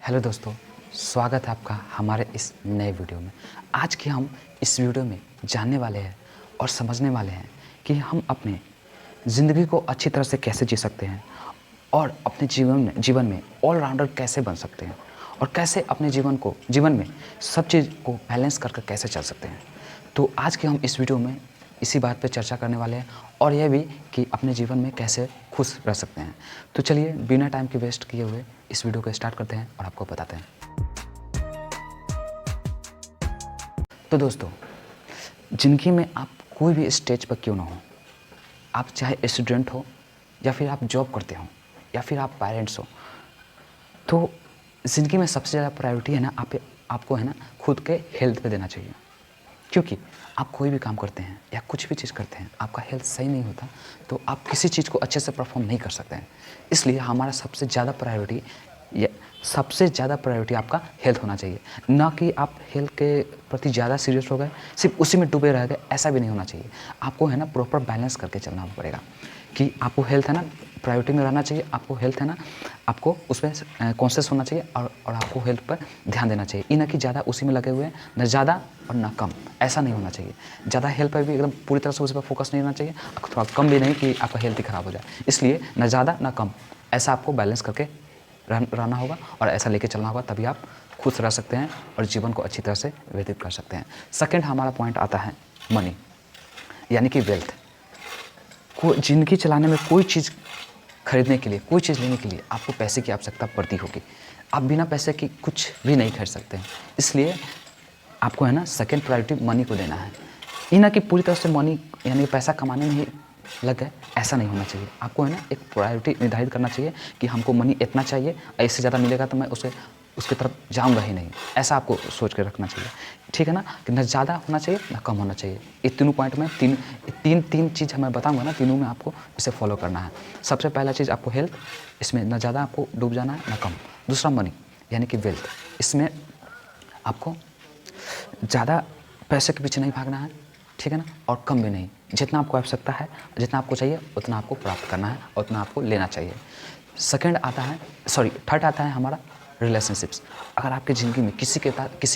Hello दोस्तों, स्वागत है आपका हमारे इस नए वीडियो में। आज के हम इस वीडियो में जानने वाले हैं और समझने वाले हैं कि हम अपने ज़िंदगी को अच्छी तरह से कैसे जी सकते हैं और अपने जीवन में ऑलराउंडर कैसे बन सकते हैं और कैसे अपने जीवन में सब चीज़ को बैलेंस करके कैसे चल सकते हैं। तो आज के हम इस वीडियो में इसी बात पे चर्चा करने वाले हैं और यह भी कि अपने जीवन में कैसे खुश रह सकते हैं। तो चलिए बिना टाइम की वेस्ट किए हुए इस वीडियो को स्टार्ट करते हैं और आपको बताते हैं। तो दोस्तों, ज़िंदगी में आप कोई भी स्टेज पर क्यों ना हो, आप चाहे स्टूडेंट हो या फिर आप जॉब करते हो या फिर आप पेरेंट्स हो, तो ज़िंदगी में सबसे ज़्यादा प्रायोरिटी है ना आपको है ना खुद के हेल्थ पे देना चाहिए। क्योंकि आप कोई भी काम करते हैं या कुछ भी चीज़ करते हैं, आपका हेल्थ सही नहीं होता तो आप किसी चीज़ को अच्छे से परफॉर्म नहीं कर सकते हैं। इसलिए हमारा सबसे ज़्यादा प्रायोरिटी आपका हेल्थ होना चाहिए। ना कि आप हेल्थ के प्रति ज़्यादा सीरियस हो गए, सिर्फ उसी में डूबे रह गए, ऐसा भी नहीं होना चाहिए। आपको है ना प्रॉपर बैलेंस करके चलना पड़ेगा कि आपको हेल्थ है ना प्रायोरिटी में रहना चाहिए। आपको हेल्थ है ना आपको उसमें कॉन्शियस होना चाहिए और आपको हेल्थ पर ध्यान देना चाहिए। ये ना कि ज़्यादा उसी में लगे हुए हैं, न ज़्यादा और ना कम, ऐसा नहीं होना चाहिए। ज़्यादा हेल्थ पर भी एकदम पूरी तरह से उस पर फोकस नहीं रहना चाहिए, थोड़ा कम भी नहीं कि आपका हेल्थ ही ख़राब हो जाए। इसलिए न ज़्यादा ना कम, ऐसा आपको बैलेंस करके रहना होगा और ऐसा लेके चलना होगा, तभी आप खुश रह सकते हैं और जीवन को अच्छी तरह से व्यतीत कर सकते हैं। सेकंड हमारा पॉइंट आता है मनी, यानी कि वेल्थ। को ज़िंदगी चलाने में कोई चीज़ खरीदने के लिए, कोई चीज़ लेने के लिए आपको पैसे की आवश्यकता पड़ती होगी। आप बिना पैसे के कुछ भी नहीं खरीद सकते हैं। इसलिए आपको है ना सेकंड प्रायोरिटी मनी को देना है। ये ना कि पूरी तरह से मनी यानी पैसा कमाने में ही लग गए, ऐसा नहीं होना चाहिए। आपको है ना एक प्रायोरिटी निर्धारित करना चाहिए कि हमको मनी इतना चाहिए, इससे ज़्यादा मिलेगा तो मैं उसके तरफ जाऊंगा ही नहीं, ऐसा आपको सोच के रखना चाहिए। ठीक है ना, कि न ज़्यादा होना चाहिए ना कम होना चाहिए। ये तीनों पॉइंट में तीन चीज़ मैं बताऊंगा ना, तीनों में आपको इसे फॉलो करना है। सबसे पहला चीज़ आपको हेल्थ, इसमें न ज़्यादा आपको डूब जाना है ना कम। दूसरा मनी यानी कि वेल्थ, इसमें आपको ज़्यादा पैसे के पीछे नहीं भागना है, ठीक है ना, और कम भी नहीं। जितना आपको आवश्यकता है, जितना आपको चाहिए उतना आपको प्राप्त करना है और उतना आपको लेना चाहिए। थर्ड आता है हमारा रिलेशनशिप्स। अगर आपकी ज़िंदगी में किसी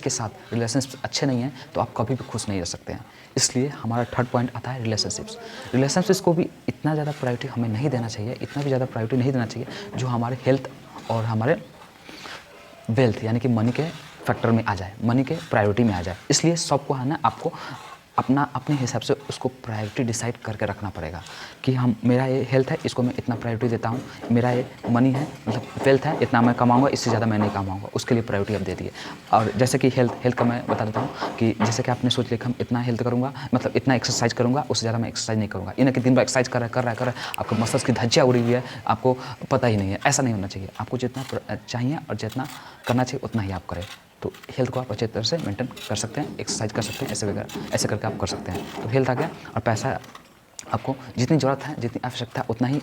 के साथ रिलेशनशिप्स अच्छे नहीं हैं तो आप कभी भी खुश नहीं रह सकते हैं। इसलिए हमारा थर्ड पॉइंट आता है रिलेशनशिप्स को भी इतना ज़्यादा प्रायोरिटी हमें नहीं देना चाहिए, इतना भी ज़्यादा प्रायोरिटी नहीं देना चाहिए जो हमारे हेल्थ और हमारे वेल्थ यानी कि मनी के फैक्टर में आ जाए, मनी के प्रायोरिटी में आ जाए। इसलिए सबको है ना आपको अपने हिसाब से उसको प्रायोरिटी डिसाइड करके रखना पड़ेगा कि मेरा ये हेल्थ है, इसको मैं इतना प्रायोरिटी देता हूँ। मेरा ये मनी है, मतलब वेल्थ है, इतना मैं कमाऊँगा, इससे ज़्यादा मैं नहीं कमाऊँगा, उसके लिए प्रायोरिटी आप दे दिए। और जैसे कि हेल्थ का मैं बता देता हूँ कि जैसे कि आपने सोच लिया हम इतना हेल्थ करूँगा, मतलब इतना एक्सरसाइज करूँगा, उससे ज़्यादा मैं एक्सरसाइज नहीं करूँगा। इन्हें कि दिन भर एक्सरसाइज कर रहा है, आपको मसल्स की धज्जियाँ उड़ी हुई है, आपको पता ही नहीं है। ऐसा नहीं होना चाहिए। आपको जितना चाहिए और जितना करना चाहिए उतना ही आप करें। तो हेल्थ को आप अच्छी तरह से मेंटेन कर सकते हैं, एक्सरसाइज कर सकते हैं, ऐसे करके आप कर सकते हैं। तो हेल्थ आ गया। और पैसा आपको जितनी ज़रूरत है, जितनी आवश्यकता है उतना ही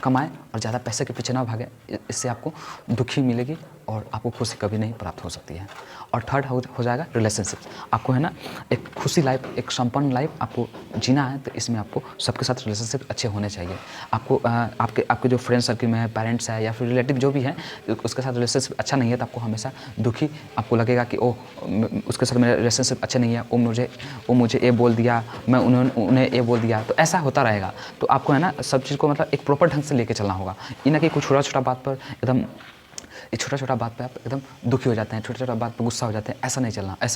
कमाएं और ज़्यादा पैसे के पीछे ना भागें। इससे आपको दुखी मिलेगी और आपको खुशी कभी नहीं प्राप्त हो सकती है। और थर्ड हो जाएगा रिलेशनशिप। आपको है ना एक खुशी लाइफ, एक संपन्न लाइफ आपको जीना है, तो इसमें आपको सबके साथ रिलेशनशिप अच्छे होने चाहिए। आपको आपके जो फ्रेंड सर्कल में है, पेरेंट्स है या फिर रिलेटिव जो भी है, उसके साथ रिलेशनशिप अच्छा नहीं है तो आपको हमेशा दुखी आपको लगेगा कि उसके साथ मेरा रिलेशनशिप अच्छा नहीं है, वो मुझे ये बोल दिया, मैं उन्हें ये बोल दिया, तो ऐसा होता रहेगा। तो आपको है ना सब चीज़ को मतलब एक प्रॉपर ढंग से लेके चलना होगा। ये ना कि कुछ छोटा बात पर आप एकदम दुखी हो जाते हैं, छोटा बात पर गुस्सा हो जाते हैं, ऐसा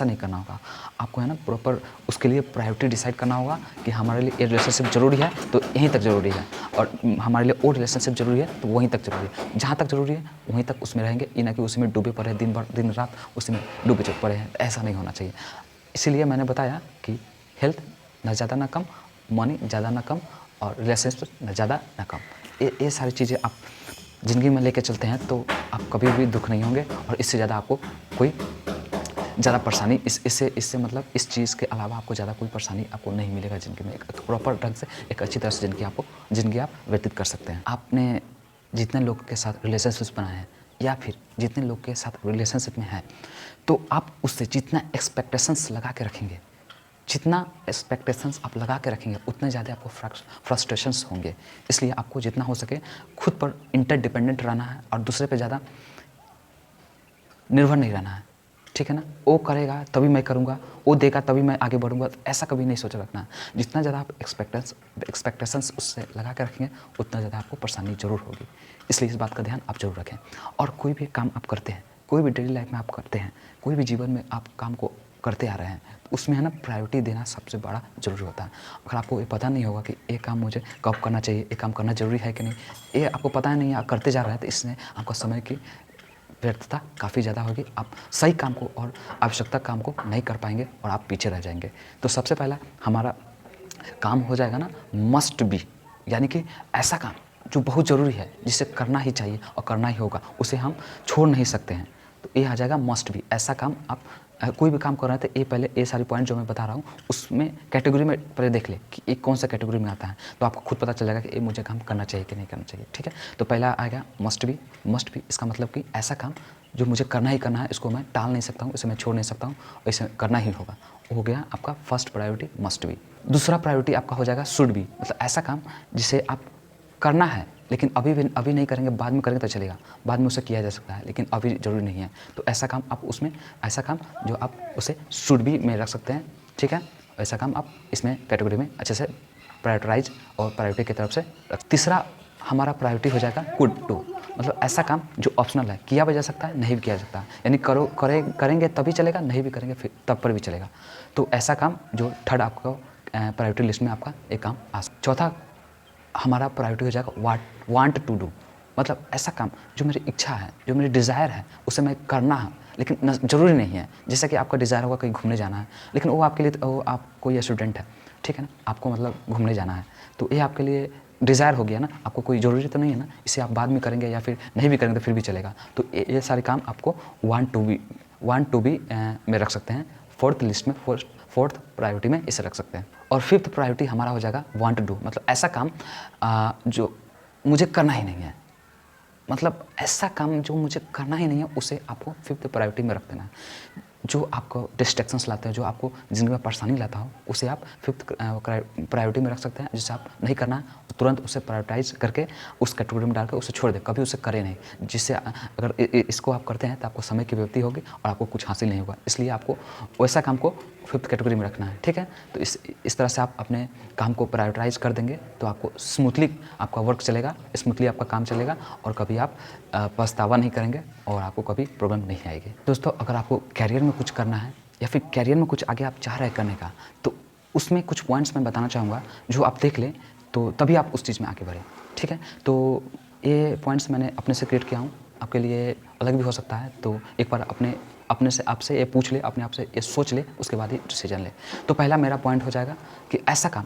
नहीं करना होगा। आपको है ना प्रॉपर उसके लिए प्रायोरिटी डिसाइड करना होगा कि हमारे लिए ये रिलेशनशिप ज़रूरी है तो यहीं तक ज़रूरी है, और हमारे लिए वो रिलेशनशिप ज़रूरी है तो वहीं तक ज़रूरी है। जहाँ तक ज़रूरी है वहीं तक उसमें रहेंगे, ये ना कि उसमें डूबे पड़े दिन रात उसी में डूबे पड़े हैं, ऐसा नहीं होना चाहिए। इसीलिए मैंने बताया कि हेल्थ ना ज़्यादा ना कम, मनी ज़्यादा ना कम, और रिलेशनशिप न ज़्यादा ना कम। ये सारी चीज़ें आप ज़िंदगी में लेके चलते हैं तो आप कभी भी दुख नहीं होंगे और इससे ज़्यादा आपको कोई ज़्यादा परेशानी इससे मतलब इस चीज़ के अलावा आपको ज़्यादा कोई परेशानी आपको नहीं मिलेगा ज़िंदगी में। एक प्रॉपर ढंग से एक अच्छी तरह से ज़िंदगी आप व्यतीत कर सकते हैं। आपने जितने लोगों के साथ रिलेशनशिप बनाए हैं या फिर जितने लोग के साथ रिलेशनशिप में हैं, तो आप उससे जितना एक्सपेक्टेशंस लगा के रखेंगे, उतने ज़्यादा आपको फ्रस्ट्रेशंस होंगे। इसलिए आपको जितना हो सके खुद पर इंटरडिपेंडेंट रहना है और दूसरे पे ज़्यादा निर्भर नहीं रहना है, ठीक है ना। वो करेगा तभी मैं करूँगा, वो देगा तभी मैं आगे बढ़ूँगा, ऐसा कभी नहीं सोच रखना है। जितना ज़्यादा आप एक्सपेक्टेशंस उससे लगा कर रखेंगे उतना ज़्यादा आपको परेशानी ज़रूर होगी। इसलिए इस बात का ध्यान आप ज़रूर रखें। और कोई भी काम आप करते हैं, कोई भी डेली लाइफ में आप करते हैं, कोई भी जीवन में आप काम को करते आ रहे हैं, तो उसमें है ना प्रायोरिटी देना सबसे बड़ा ज़रूरी होता है। अगर आपको ये पता नहीं होगा कि ये काम मुझे कब करना चाहिए, ये काम करना ज़रूरी है कि नहीं, ये आपको पता नहीं है, आप करते जा रहे हैं, तो इसमें आपका समय की व्यर्थता काफ़ी ज़्यादा होगी। आप सही काम को और आवश्यकता काम को नहीं कर पाएंगे और आप पीछे रह जाएंगे। तो सबसे पहला हमारा काम हो जाएगा ना मस्ट बी, यानी कि ऐसा काम जो बहुत ज़रूरी है, जिसे करना ही चाहिए और करना ही होगा, उसे हम छोड़ नहीं सकते हैं। तो ये आ जाएगा मस्ट बी। ऐसा काम आप कोई भी काम कर रहे हैं तो ये पहले ये सारी पॉइंट जो मैं बता रहा हूँ उसमें कैटेगरी में पहले देख ले कि ये कौन सा कैटेगरी में आता है, तो आपको खुद पता चल जाएगा कि ये मुझे काम करना चाहिए कि नहीं करना चाहिए, ठीक है। तो पहला आएगा मस्ट बी। मस्ट बी इसका मतलब कि ऐसा काम जो मुझे करना ही करना है, इसको मैं टाल नहीं सकता हूँ, इसे मैं छोड़ नहीं सकता हूँ, इसे करना ही होगा। हो गया आपका फर्स्ट प्रायोरिटी मस्ट बी। दूसरा प्रायोरिटी आपका हो जाएगा शुड बी, मतलब ऐसा काम जिसे आप करना है लेकिन अभी नहीं करेंगे, बाद में करेंगे तो चलेगा, बाद में उसे किया जा सकता है, लेकिन अभी ज़रूरी नहीं है। तो ऐसा काम आप उसमें, ऐसा काम जो आप उसे शुड बी में रख सकते हैं, ठीक है। ऐसा काम आप इसमें कैटेगरी में अच्छे से प्रायोरिटाइज और प्रायोरिटी की तरफ से रख। तीसरा हमारा प्रायोरिटी हो जाएगा कुड डू, मतलब ऐसा काम जो ऑप्शनल है, किया भी जा सकता है, नहीं भी किया जा सकता है, यानी करेंगे तभी चलेगा, नहीं भी करेंगे फिर तब पर भी चलेगा। तो ऐसा काम जो थर्ड आपको प्रायोरिटी लिस्ट में आपका एक काम आ सकता। चौथा हमारा प्रायोरिटी हो जाएगा वांट टू डू, मतलब ऐसा काम जो मेरी इच्छा है, जो मेरी डिज़ायर है, उसे मैं करना है, लेकिन ज़रूरी नहीं है। जैसे कि आपका डिज़ायर होगा कहीं घूमने जाना है, लेकिन वो आपके लिए, वो आप कोई स्टूडेंट है, ठीक है ना, आपको मतलब घूमने जाना है, तो ये आपके लिए डिज़ायर हो गया ना, आपको कोई ज़रूरी तो नहीं है ना, इसे आप बाद में करेंगे या फिर नहीं भी करेंगे तो फिर भी चलेगा। तो ये सारे काम आपको वांट टू बी में रख सकते हैं। फोर्थ लिस्ट में, फोर्थ प्रायोरिटी में इसे रख सकते हैं। और फिफ्थ प्रायोरिटी हमारा हो जाएगा वांट टू डू, मतलब ऐसा काम जो मुझे करना ही नहीं है, मतलब ऐसा काम जो मुझे करना ही नहीं है, उसे आपको फिफ्थ प्रायोरिटी में रख देना है। जो आपको डिस्ट्रैक्शंस लाते हैं, जो आपको ज़िंदगी में परेशानी लाता हो, उसे आप फिफ्थ प्रायोरिटी में रख सकते हैं। जिसे आप नहीं करना है तुरंत उसे प्रायोरिटाइज करके उस कैटेगरी में डालकर उसे छोड़ दें, कभी उसे करें नहीं। जिससे अगर इसको आप करते हैं तो आपको समय की व्यक्ति होगी और आपको कुछ हासिल नहीं होगा, इसलिए आपको वैसा काम को फिफ्थ कैटेगरी में रखना है, ठीक है। तो इस तरह से आप अपने काम को प्रायोरिटाइज कर देंगे तो आपको स्मूथली आपका वर्क चलेगा, स्मूथली आपका काम चलेगा और कभी आप पछतावा नहीं करेंगे और आपको कभी प्रॉब्लम नहीं आएगी। दोस्तों, अगर आपको कैरियर में कुछ करना है या फिर कैरियर में कुछ आगे आप चाह रहे हैं करने का, तो उसमें कुछ पॉइंट्स मैं बताना चाहूँगा, जो आप देख लें तो तभी आप उस चीज़ में आगे बढ़ें, ठीक है। तो ये पॉइंट्स मैंने अपने से क्रिएट किया हूँ, आपके लिए अलग भी हो सकता है, तो एक बार अपने से आपसे ये पूछ ले, अपने आप से ये सोच ले, उसके बाद ही डिसीजन ले। तो पहला मेरा पॉइंट हो जाएगा कि ऐसा काम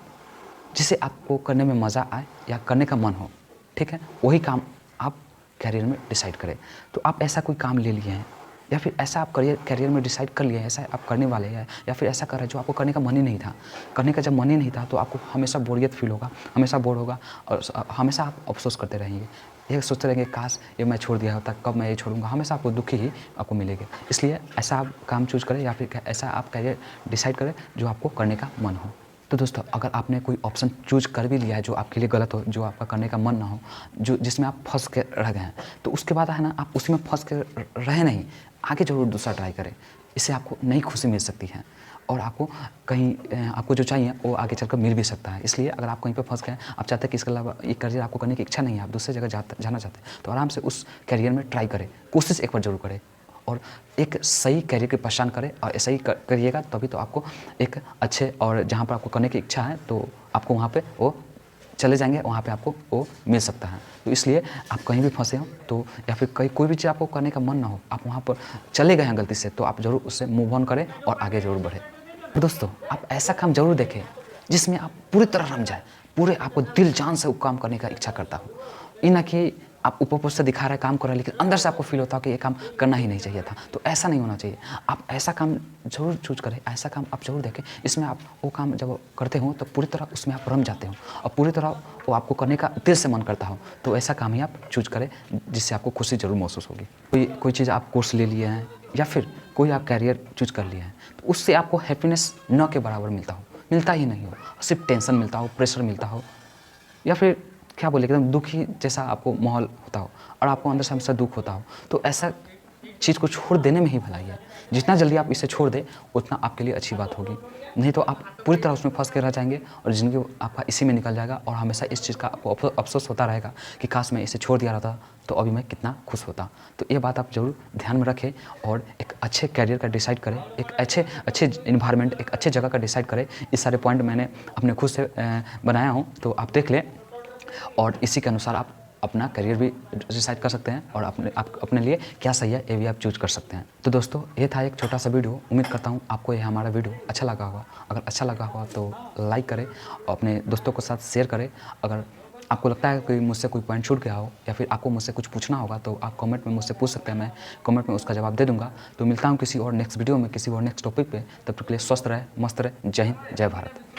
जिसे आपको करने में मज़ा आए या करने का मन हो, ठीक है, वही काम आप कैरियर में डिसाइड करें। तो आप ऐसा कोई काम ले लिए हैं या फिर ऐसा आप कैरियर में डिसाइड कर लिए हैं, ऐसा आप करने वाले हैं, या फिर ऐसा कर रहे हैं जो आपको करने का मन ही नहीं था। करने का जब मन ही नहीं था तो आपको हमेशा बोरियत फील होगा, हमेशा बोर होगा और हमेशा आप अफसोस करते रहेंगे, ये सोचते रहेंगे काश ये मैं छोड़ दिया होता, कब मैं ये छोड़ूंगा, हमेशा आपको दुखी ही आपको मिलेगा। इसलिए ऐसा आप काम चूज़ करें या फिर ऐसा आप कैरियर डिसाइड करें जो आपको करने का मन हो। तो दोस्तों, अगर आपने कोई ऑप्शन चूज कर भी लिया है जो आपके लिए गलत हो, जो आपका करने का मन ना हो, जो जिसमें आप फंस के रह गए हैं, तो उसके बाद है ना आप उसी में फंस के रहे नहीं, आगे ज़रूर दूसरा ट्राई करें। इससे आपको नई खुशी मिल सकती है और आपको कहीं आपको जो चाहिए वो आगे चलकर मिल भी सकता है। इसलिए अगर आप कहीं पे फंस गए, आप चाहते हैं कि इसके अलावा ये करियर आपको करने की इच्छा नहीं है, आप दूसरी जगह जाना चाहते हैं, तो आराम से उस करियर में ट्राई करें, कोशिश एक बार ज़रूर करें और एक सही करियर की पहचान करें। और ऐसा ही करिएगा तभी तो आपको एक अच्छे, और जहाँ पर आपको करने की इच्छा है तो आपको वहाँ पे वो चले जाएंगे, वहाँ पे आपको वो मिल सकता है। तो इसलिए आप कहीं भी फंसे हो तो, या फिर कोई भी चीज़ आपको करने का मन ना हो, आप वहाँ पर चले गए हैं गलती से, तो आप ज़रूर उससे मूव ऑन करें और आगे ज़रूर बढ़ें। तो दोस्तों, आप ऐसा काम ज़रूर देखें जिसमें आप पूरी तरह रम जाए, पूरे आपको दिल जान से वो काम करने का इच्छा करता हो। ये ना कि आप ऊपर से दिखा रहे काम कर रहे हैं लेकिन अंदर से आपको फील होता है कि ये काम करना ही नहीं चाहिए था। तो ऐसा नहीं होना चाहिए। आप ऐसा काम जरूर चूज करें, ऐसा काम आप जरूर देखें इसमें आप वो काम जब करते हो तो पूरी तरह उसमें आप रम जाते हो और पूरी तरह वो आपको करने का दिल से मन करता हो। तो ऐसा काम ही आप चूज करें जिससे आपको खुशी जरूर महसूस होगी। कोई चीज़ आप कोर्स ले लिए हैं या फिर कोई आप कैरियर चूज कर लिए हैं, तो उससे आपको हैप्पीनेस न के बराबर मिलता ही नहीं हो, सिर्फ टेंशन मिलता हो, प्रेशर मिलता हो, या फिर क्या बोले एकदम दुखी जैसा आपको माहौल होता हो और आपको अंदर से हमेशा दुख होता हो। तो ऐसा चीज़ को छोड़ देने में ही भलाई है। जितना जल्दी आप इसे छोड़ दें उतना आपके लिए अच्छी बात होगी, नहीं तो आप पूरी तरह उसमें फँस के रह जाएंगे और ज़िंदगी आपका इसी में निकल जाएगा और हमेशा इस चीज़ का आपको अफ़सोस होता रहेगा कि काश मैं इसे छोड़ दिया रहता तो अभी मैं कितना खुश होता। तो ये बात आप ज़रूर ध्यान में रखें और एक अच्छे करियर का डिसाइड करें, एक अच्छे एनवायरनमेंट, एक अच्छे जगह का डिसाइड करें। इस सारे पॉइंट मैंने अपने खुद से बनाया हूँ, तो आप देख लें और इसी के अनुसार आप अपना करियर भी डिसाइड कर सकते हैं और अपने लिए क्या सही है ये भी आप चूज कर सकते हैं। तो दोस्तों ये था एक छोटा सा वीडियो। उम्मीद करता हूँ आपको ये हमारा वीडियो अच्छा लगा होगा। अगर अच्छा लगा होगा तो लाइक करें और अपने दोस्तों के साथ शेयर करें। अगर आपको लगता है कि मुझसे कोई पॉइंट छूट गया हो या फिर आपको मुझसे कुछ पूछना होगा तो आप कमेंट में मुझसे पूछ सकते हैं, मैं कमेंट में उसका जवाब दे दूंगा। तो मिलता हूँ किसी और नेक्स्ट वीडियो में, किसी और नेक्स्ट टॉपिक पे। तब तक के लिए स्वस्थ रहे, मस्त रहे। जय हिंद, जय भारत।